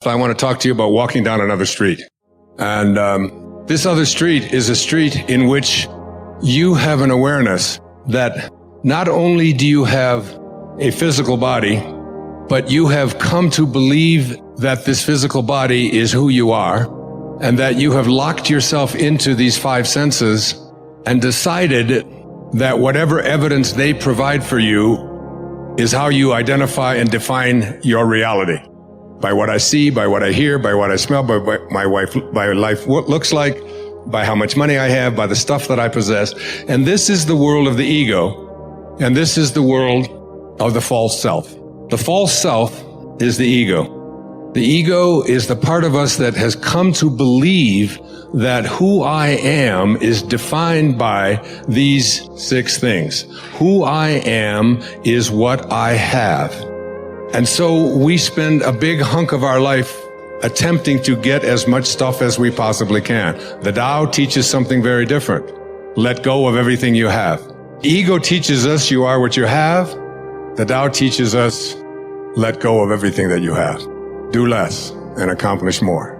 I want to talk to you about walking down another street. And this other street is a street in which you have an awareness that not only do you have a physical body, but you have come to believe that this physical body is who you are, and that you have locked yourself into these five senses and decided that whatever evidence they provide for you is how you identify and define your reality. By what I see, by what I hear, by what I smell, by what my life looks like, by how much money I have, by the stuff that I possess. And this is the world of the ego. And this is the world of the false self. The false self is the ego. The ego is the part of us that has come to believe that who I am is defined by these six things. Who I am is what I have. And so we spend a big hunk of our life attempting to get as much stuff as we possibly can. The Tao teaches something very different. Let go of everything you have. Ego teaches us you are what you have. The Tao teaches us let go of everything that you have. Do less and accomplish more.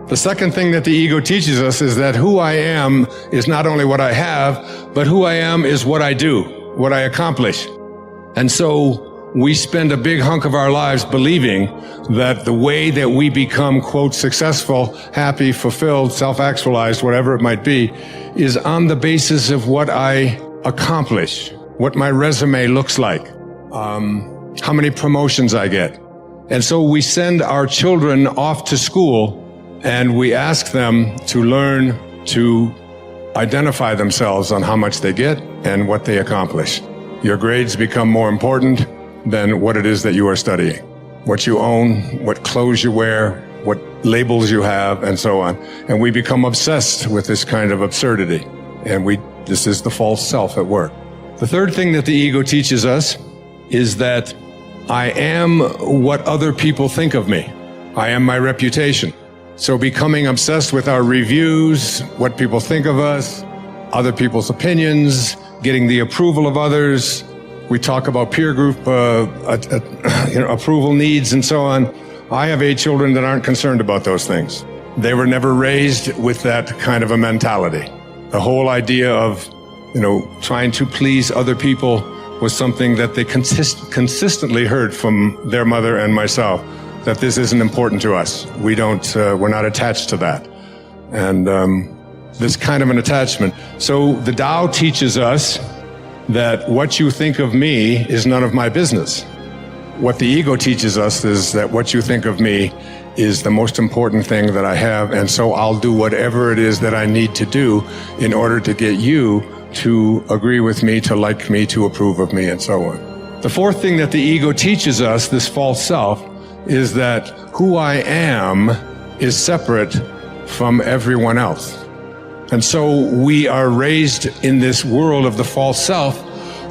The second thing that the ego teaches us is that who I am is not only what I have, but who I am is what I do, what I accomplish. And so we spend a big hunk of our lives believing that the way that we become, quote, successful, happy, fulfilled, self-actualized, whatever it might be, is on the basis of what I accomplish, what my resume looks like, how many promotions I get. And so we send our children off to school and we ask them to learn to identify themselves on how much they get and what they accomplish. Your grades become more important than what it is that you are studying, what you own, what clothes you wear, what labels you have, and so on. And we become obsessed with this kind of absurdity. And this is the false self at work. The third thing that the ego teaches us is that I am what other people think of me. I am my reputation. So becoming obsessed with our reviews, what people think of us, other people's opinions, getting the approval of others. We talk about peer group approval needs and so on. I have 8 children that aren't concerned about those things. They were never raised with that kind of a mentality. The whole idea of, trying to please other people was something that they consistently heard from their mother and myself, that this isn't important to us. We're not attached to that. And this kind of an attachment. So the Tao teaches us that what you think of me is none of my business. What the ego teaches us is that what you think of me is the most important thing that I have, and so I'll do whatever it is that I need to do in order to get you to agree with me, to like me, to approve of me, and so on. The fourth thing that the ego teaches us, this false self, is that who I am is separate from everyone else. And so we are raised in this world of the false self,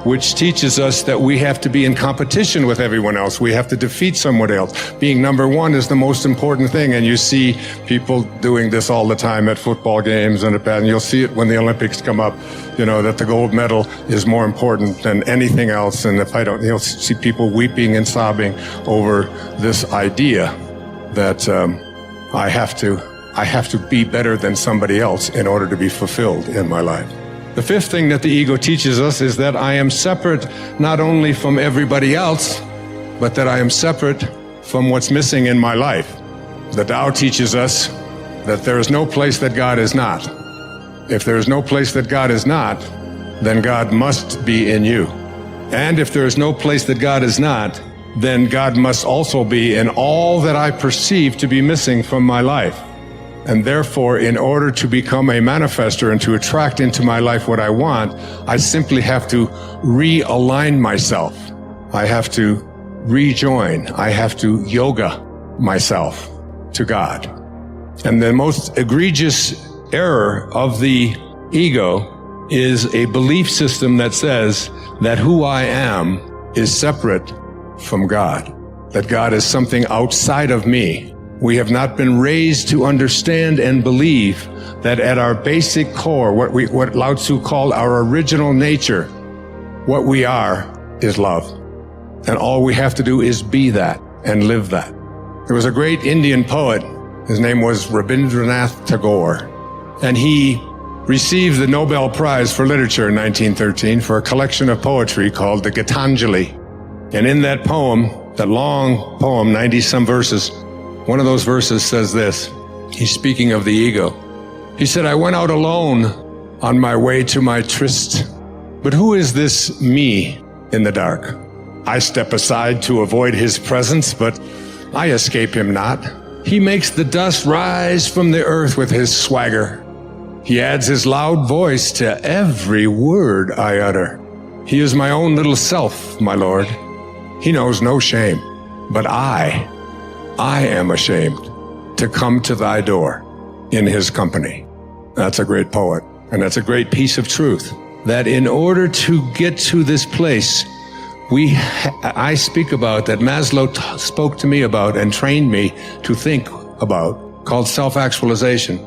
which teaches us that we have to be in competition with everyone else. We have to defeat someone else. Being number one is the most important thing. And you see people doing this all the time at football games and you'll see it when the Olympics come up, that the gold medal is more important than anything else. And you'll see people weeping and sobbing over this idea that I have to be better than somebody else in order to be fulfilled in my life. The fifth thing that the ego teaches us is that I am separate not only from everybody else, but that I am separate from what's missing in my life. The Tao teaches us that there is no place that God is not. If there is no place that God is not, then God must be in you. And if there is no place that God is not, then God must also be in all that I perceive to be missing from my life. And therefore, in order to become a manifester and to attract into my life what I want, I simply have to realign myself. I have to rejoin. I have to yoga myself to God. And the most egregious error of the ego is a belief system that says that who I am is separate from God, that God is something outside of me. We have not been raised to understand and believe that at our basic core, what Lao Tzu called our original nature, what we are is love. And all we have to do is be that and live that. There was a great Indian poet. His name was Rabindranath Tagore. And he received the Nobel Prize for Literature in 1913 for a collection of poetry called the Gitanjali. And in that poem, that long poem, 90-some verses, one of those verses says this. He's speaking of the ego. He said, I went out alone on my way to my tryst. But who is this me in the dark? I step aside to avoid his presence, but I escape him not. He makes the dust rise from the earth with his swagger. He adds his loud voice to every word I utter. He is my own little self, my Lord. He knows no shame, but I am ashamed to come to thy door in his company. That's a great poet, and that's a great piece of truth, that in order to get to this place, I speak about, that Maslow spoke to me about and trained me to think about, called self-actualization,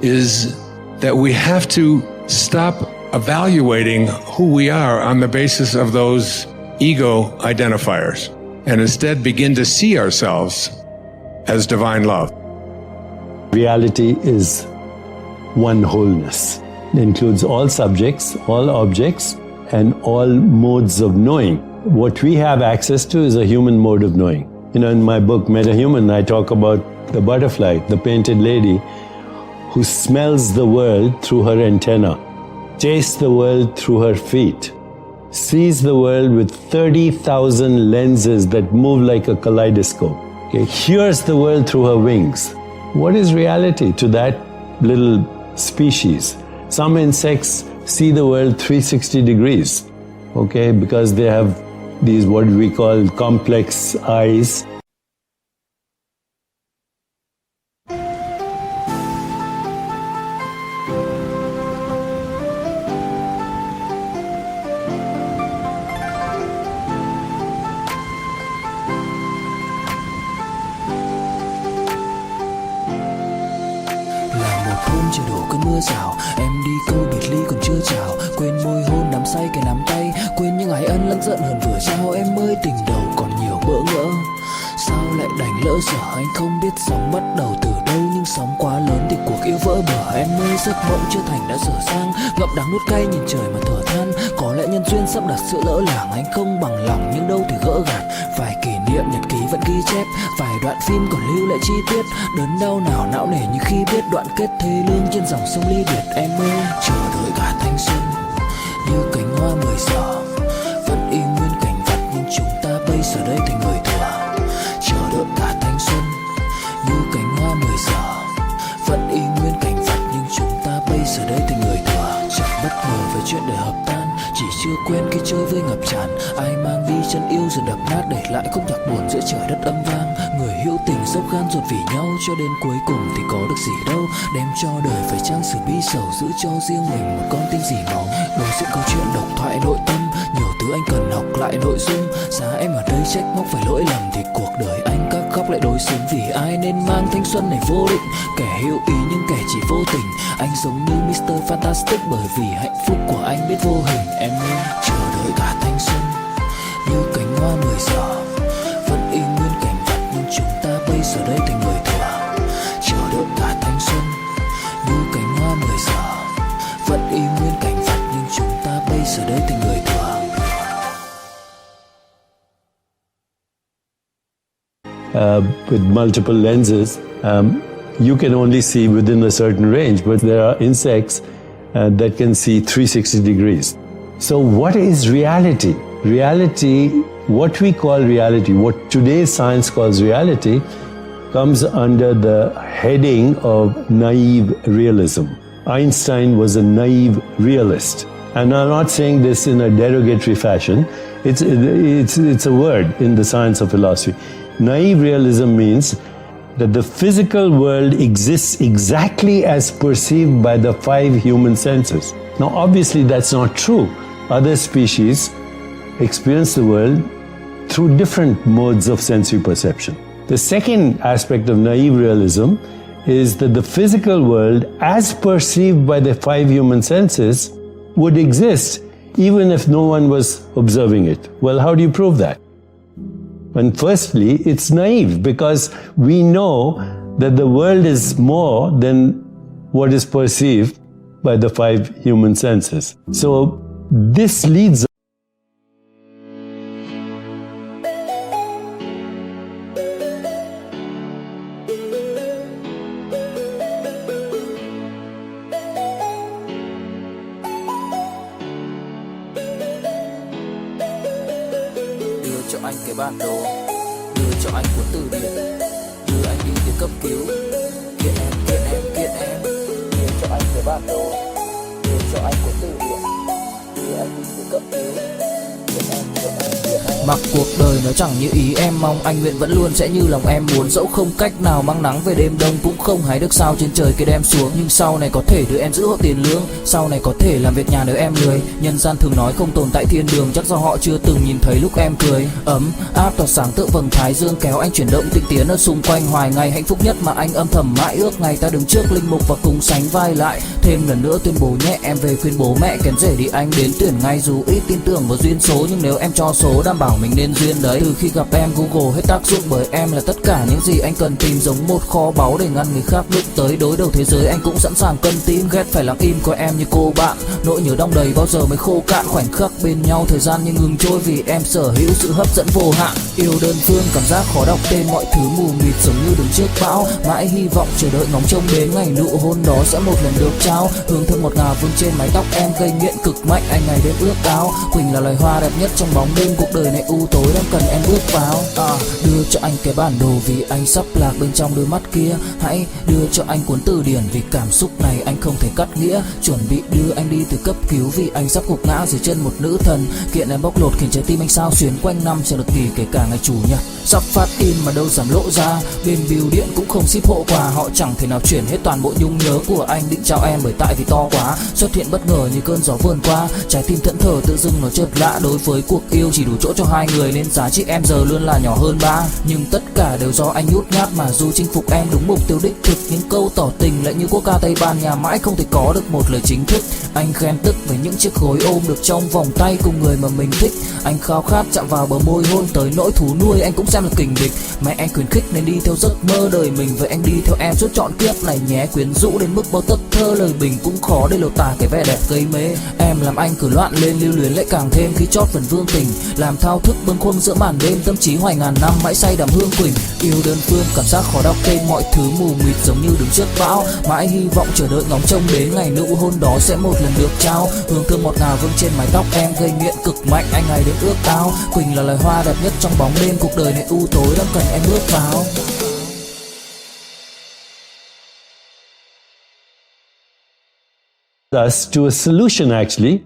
is that we have to stop evaluating who we are on the basis of those ego identifiers, and instead begin to see ourselves as divine love. Reality is one wholeness. It includes all subjects, all objects, and all modes of knowing. What we have access to is a human mode of knowing. In my book, Meta-Human, I talk about the butterfly, the painted lady, who smells the world through her antenna, tastes the world through her feet, sees the world with 30,000 lenses that move like a kaleidoscope, hears the world through her wings. What is reality to that little species? Some insects see the world 360 degrees, because they have these what we call complex eyes. Trời đổ cơn mưa rào, em đi câu biệt ly còn chưa chào, quên môi hôn nắm say cái nắm tay, quên những ái ân lẫn giận hờn vừa trao, em ơi tình đầu còn nhiều bỡ ngỡ. Sao lại đành lỡ dở, anh không biết sóng bắt đầu từ đâu, nhưng sóng quá lớn thì cuộc yêu vỡ bờ. Em ơi giấc mộng chưa thành đã dở dang, ngậm đắng nuốt cay nhìn trời mà thở than. Có lẽ nhân duyên sắp đặt sự lỡ làng, anh không bằng lòng nhưng đâu thì gỡ gạt. Vài kỷ niệm nhật ký vẫn ghi chép, vài đoạn phim còn lưu lại chi tiết. Đớn đau nào não nề như khi biết đoạn kết thê lương trên dòng sông ly biệt. Em ơi chờ đợi cả thanh xuân như cánh hoa 10 giờ, vẫn y nguyên cảnh vật nhưng chúng ta bây giờ đây thành người thừa. Chờ đợi cả thanh xuân như cánh hoa 10 giờ, vẫn y nguyên cảnh vật nhưng chúng ta bây giờ đây thành người thừa. Chẳng bất ngờ về chuyện đời hợp tan, chỉ chưa quen khi chơi với ngập tràn. Ai mang đi chân yêu rồi đập nát, để lại khúc nhạc buồn giữa trời đất âm vang. Người hữu tình dốc gan ruột vì nhau, cho đến cuối cùng thì có được gì đâu. Đem cho đời phải trang sử bi sầu, giữ cho riêng mình một con tim dì máu. Đối diện câu chuyện độc thoại nội tâm, nhiều thứ anh cần học lại nội dung. Giá em ở đây trách móc phải lỗi lầm, thì cuộc đời anh các khóc lại đối xứng. Vì ai nên mang thanh xuân này vô định, kẻ hữu ý nhưng kẻ chỉ vô tình. Anh giống như Mr. Fantastic, bởi vì hạnh phúc của anh biết vô hình. Em ơi chờ đợi cả thanh xuân như cánh hoa 10 giờ, vẫn y nguyên cảnh vật nhưng chúng ta bây giờ đây thành người thừa. Chờ đợi cả thanh xuân như cánh hoa 10 giờ, vẫn y nguyên cảnh vật nhưng chúng ta bây giờ đây thành người thừa. With multiple lenses, you can only see within a certain range, but there are insects that can see 360 degrees. So what is reality? Reality, what we call reality, what today's science calls reality, comes under the heading of naive realism. Einstein was a naive realist. And I'm not saying this in a derogatory fashion. It's a word in the science of philosophy. Naive realism means that the physical world exists exactly as perceived by the 5 human senses. Now, obviously, that's not true. Other species experience the world through different modes of sensory perception. The second aspect of naive realism is that the physical world, as perceived by the 5 human senses, would exist even if no one was observing it. Well, how do you prove that? And firstly, it's naive because we know that the world is more than what is perceived by the five human senses. So this leads đưa cho anh cái bản đồ, đưa cho anh cuốn từ điển, đưa anh đi tìm cấp cứu. Kiện em, kiện em, kiện em, đưa cho anh cái bản đồ, đưa cho anh cuốn từ điển, đưa anh đi tìm cấp cứu. Kiện em, kiện em, kiện em. Mặc cuộc đời nó chẳng như ý em mong, anh nguyện vẫn luôn sẽ như lòng em muốn. Dẫu không cách nào mang nắng về đêm đông, cũng không hái được sao trên trời kia đem xuống. Nhưng sau này có thể đưa em giữ hộ tiền lương, sau này có thể làm việc nhà nếu em lười. Nhân gian thường nói không tồn tại thiên đường, chắc do họ chưa từng nhìn thấy lúc em cười. Ấm áp tỏa sáng tựa vầng thái dương, kéo anh chuyển động tinh tiến ở xung quanh. Hoài ngày hạnh phúc nhất mà anh âm thầm mãi ước, ngày ta đứng trước linh mục và cùng sánh vai lại. Thêm lần nữa tuyên bố nhẹ, em về khuyên bố mẹ kén rể đi anh đến tuyển ngay. Dù ít tin tưởng vào duyên số, nhưng nếu em cho số đảm bảo mình nên duyên đấy. Từ khi gặp em Google hết tác dụng, bởi em là tất cả những gì anh cần tìm. Giống một kho báu để ngăn người khác đụng tới, đối đầu thế giới anh cũng sẵn sàng cân tim. Ghét phải lặng im coi em như cô bạn, nỗi nhớ đong đầy bao giờ mới khô cạn. Khoảnh khắc bên nhau thời gian như ngừng trôi, vì em sở hữu sự hấp dẫn vô hạn. Yêu đơn phương cảm giác khó đọc tên, mọi thứ mù mịt giống như đứng trước bão. Mãi hy vọng chờ đợi ngóng trông đến ngày nụ hôn đó sẽ một lần được trao. Hương thơm ngọt ngào vương trên mái tóc em, gây nghiện cực mạnh anh ngày đêm ước ao. Quỳnh là loài hoa đẹp nhất trong bóng đêm, cuộc đời này u tối đang cần em bước vào. Đưa cho anh cái bản đồ vì anh sắp lạc bên trong đôi mắt kia. Hãy đưa cho anh cuốn từ điển vì cảm xúc này anh không thể cắt nghĩa. Chuẩn bị đưa anh đi từ cấp cứu vì anh sắp gục ngã dưới chân một nữ thần. Kiện em bóc lột khiến trái tim anh sao xuyến quanh năm chờ được kỳ kể cả ngày chủ nhật. Sắp phát in mà đâu dám lộ ra, bên bưu điện cũng không ship hộ quà. Họ chẳng thể nào chuyển hết toàn bộ nhung nhớ của anh định trao em, bởi tại vì to quá. Xuất hiện bất ngờ như cơn gió vườn qua, trái tim thẫn thờ tự dưng nó chợt lạ. Đối với cuộc yêu chỉ đủ chỗ cho hai người, nên giá trị em giờ luôn là nhỏ hơn ba. Nhưng tất cả đều do anh nhút nhát, mà dù chinh phục em đúng mục tiêu đích thực, những câu tỏ tình lại như quốc ca Tây Ban Nha mãi không thể có được một lời chính thức. Anh ghen tức với những chiếc gối ôm được trong vòng tay cùng người mà mình thích. Anh khao khát chạm vào bờ môi hôn tới nỗi thú nuôi anh cũng xem là kình địch. Mẹ anh khuyến khích nên đi theo giấc mơ đời mình, vậy anh đi theo em suốt trọn kiếp này nhé. Quyến rũ đến mức bao tấc thơ lời bình cũng khó để lột tả cái vẻ đẹp gây mê. Em làm anh cứ loạn lên, lưu luyến lại càng thêm khi chót phần vương tình. Làm thao thức bâng khuâng giữa màn đêm, tâm trí hoài ngàn năm mãi say đắm hương quỳnh. Yêu đơn phương cảm giác khó đọc tên, mọi thứ mù mịt giống như đứng trước bão. Mãi hy vọng chờ đợi ngóng trông đến ngày nụ hôn đó sẽ một lần được trao. Hương thơm ngọt ngào vương trên mái tóc em, gây nghiện cực mạnh anh ngày đêm ước ao. Quỳnh là loài hoa đẹp nhất trong bóng đêm, cuộc đời này u tối đang cần em bước vào. us to a solution actually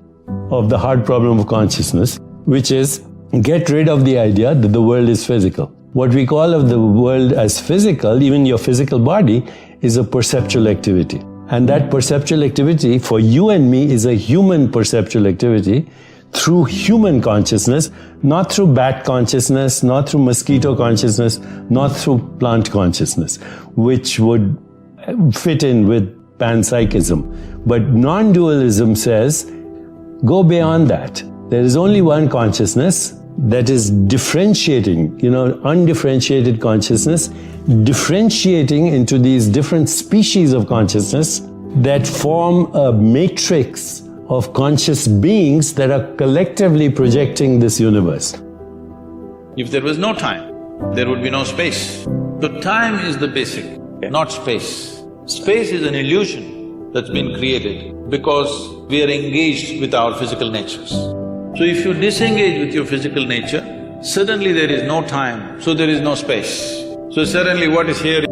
of the hard problem of consciousness, which is get rid of the idea that the world is physical. What we call of the world as physical, even your physical body, is a perceptual activity. And that perceptual activity for you and me is a human perceptual activity through human consciousness, not through bat consciousness, not through mosquito consciousness, not through plant consciousness, which would fit in with panpsychism. But non-dualism says, go beyond that. There is only one consciousness that is differentiating, undifferentiated consciousness, differentiating into these different species of consciousness that form a matrix of conscious beings that are collectively projecting this universe. If there was no time, there would be no space. So time is the basic, not space. Space is an illusion that's been created because we are engaged with our physical natures. So if you disengage with your physical nature, suddenly there is no time, so there is no space. So suddenly what is here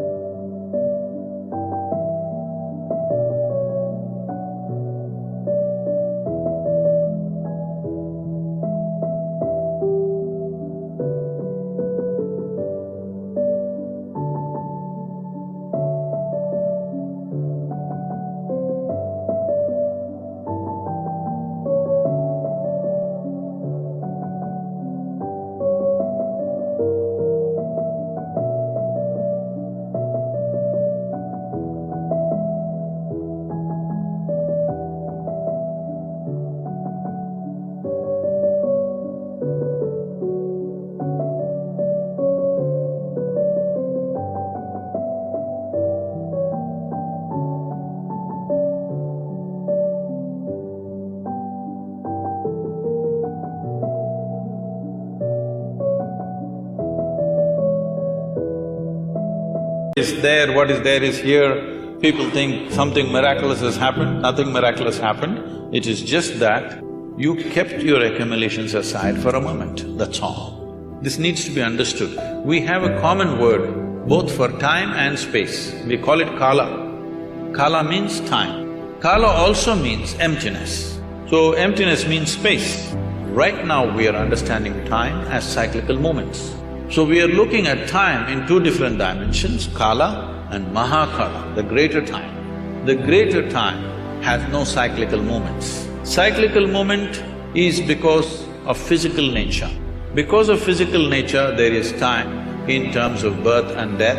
Is there, what is there is here. People think something miraculous has happened, nothing miraculous happened. It is just that you kept your accumulations aside for a moment, that's all. This needs to be understood. We have a common word both for time and space. We call it kala. Kala means time. Kala also means emptiness. So emptiness means space. Right now we are understanding time as cyclical moments. So we are looking at time in two different dimensions, kala and mahakala, the greater time. The greater time has no cyclical moments. Cyclical moment is because of physical nature. Because of physical nature, there is time in terms of birth and death,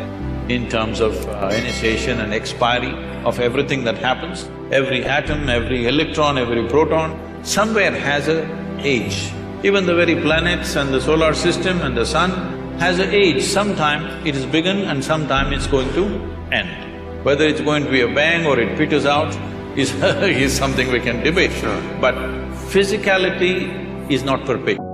in terms of initiation and expiry of everything that happens. Every atom, every electron, every proton, somewhere has an age. Even the very planets and the solar system and the sun has an age. Sometime it is begun and sometime it's going to end. Whether it's going to be a bang or it peters out is is something we can debate. Sure. But physicality is not perpetual.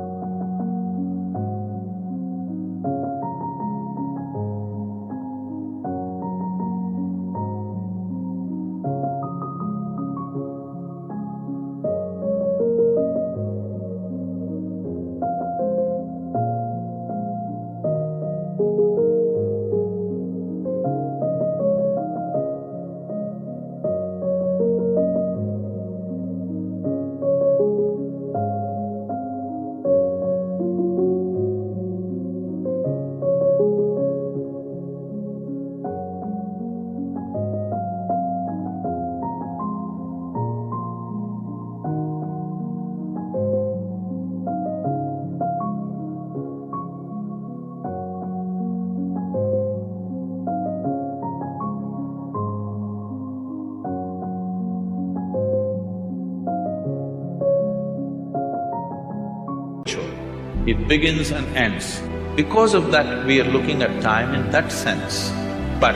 It begins and ends. Because of that, we are looking at time in that sense. But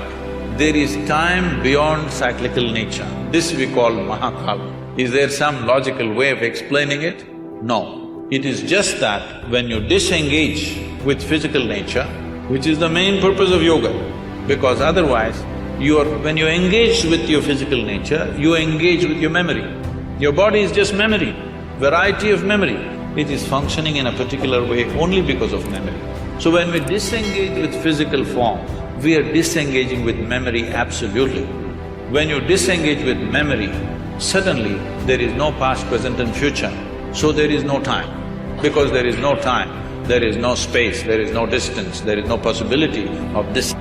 there is time beyond cyclical nature. This we call mahakala. Is there some logical way of explaining it? No. It is just that when you disengage with physical nature, which is the main purpose of yoga, because otherwise when you engage with your physical nature, you engage with your memory. Your body is just memory, variety of memory. It is functioning in a particular way only because of memory. So when we disengage with physical form, we are disengaging with memory absolutely. When you disengage with memory, suddenly there is no past, present and future, so there is no time. Because there is no time, there is no space, there is no distance, there is no possibility of this.